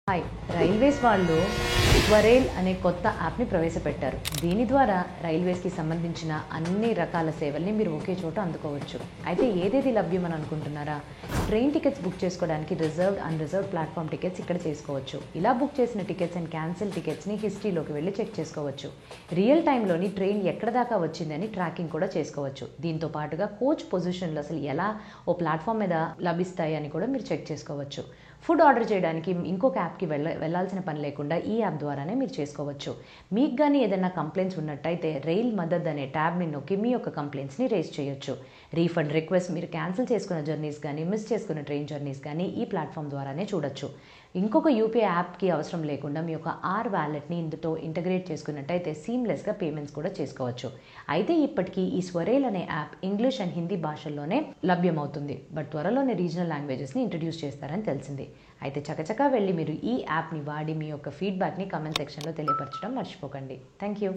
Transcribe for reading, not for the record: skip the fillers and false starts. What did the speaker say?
Hi railways వాళ్ళు స్వరేల్ అనే కొత్త యాప్ని ప్రవేశపెట్టారు. దీని ద్వారా రైల్వేస్కి సంబంధించిన అన్ని రకాల సేవల్ని మీరు ఒకే చోట అందుకోవచ్చు. అయితే ఏదేది లభ్యం అని అనుకుంటున్నారా? ట్రైన్ టికెట్స్ బుక్ చేసుకోవడానికి reserved and reserved platform tickets ఇక్కడ చేసుకోవచ్చు. ఇలా బుక్ చేసిన టికెట్స్ అండ్ క్యాన్సిల్ టికెట్స్ని హిస్టరీలోకి వెళ్ళి చెక్ చేసుకోవచ్చు. రియల్ టైంలోని ట్రైన్ ఎక్కడ దాకా వచ్చిందని ట్రాకింగ్ కూడా చేసుకోవచ్చు. దీంతో పాటుగా కోచ్ పొజిషన్లు అసలు ఎలా ఓ ప్లాట్ఫామ్ మీద లభిస్తాయి అని కూడా మీరు చెక్ చేసుకోవచ్చు. ఫుడ్ ఆర్డర్ చేయడానికి ఇంకొక యాప్కి వెళ్ళాల్సిన పని లేకుండా ఈ యాప్ ద్వారానే మీరు చేసుకోవచ్చు. మీకు కానీ ఏదైనా కంప్లైంట్స్ ఉన్నట్టయితే రైల్ మదద్ అనే ట్యాబ్ని నొక్కి మీ యొక్క కంప్లైంట్స్ని రేస్ చేయొచ్చు. రీఫండ్ రిక్వెస్ట్, మీరు క్యాన్సిల్ చేసుకున్న జర్నీస్ కానీ మిస్ చేసుకున్న ట్రైన్ జర్నీస్ కానీ ఈ ప్లాట్ఫామ్ ద్వారానే చూడొచ్చు. ఇంకొక యూపీఐ యాప్కి అవసరం లేకుండా మీ యొక్క ఆర్ వ్యాలెట్ని ఇందుతో ఇంటగ్రేట్ చేసుకున్నట్టయితే సీమ్లెస్గా పేమెంట్స్ కూడా చేసుకోవచ్చు. అయితే ఇప్పటికీ ఈ స్వరేల్ అనే యాప్ ఇంగ్లీష్ అండ్ హిందీ భాషల్లోనే లభ్యమవుతుంది. బట్ త్వరలోనే రీజనల్ లాంగ్వేజెస్ని ఇంట్రడ్యూస్ చేస్తారని తెలిసింది. అయితే చకచకా వెళ్ళి మీరు ఈ యాప్ని వాడి మీ యొక్క ఫీడ్బ్యాక్ని కామెంట్ సెక్షన్లో తెలియపరచడం మర్చిపోకండి. Thank you.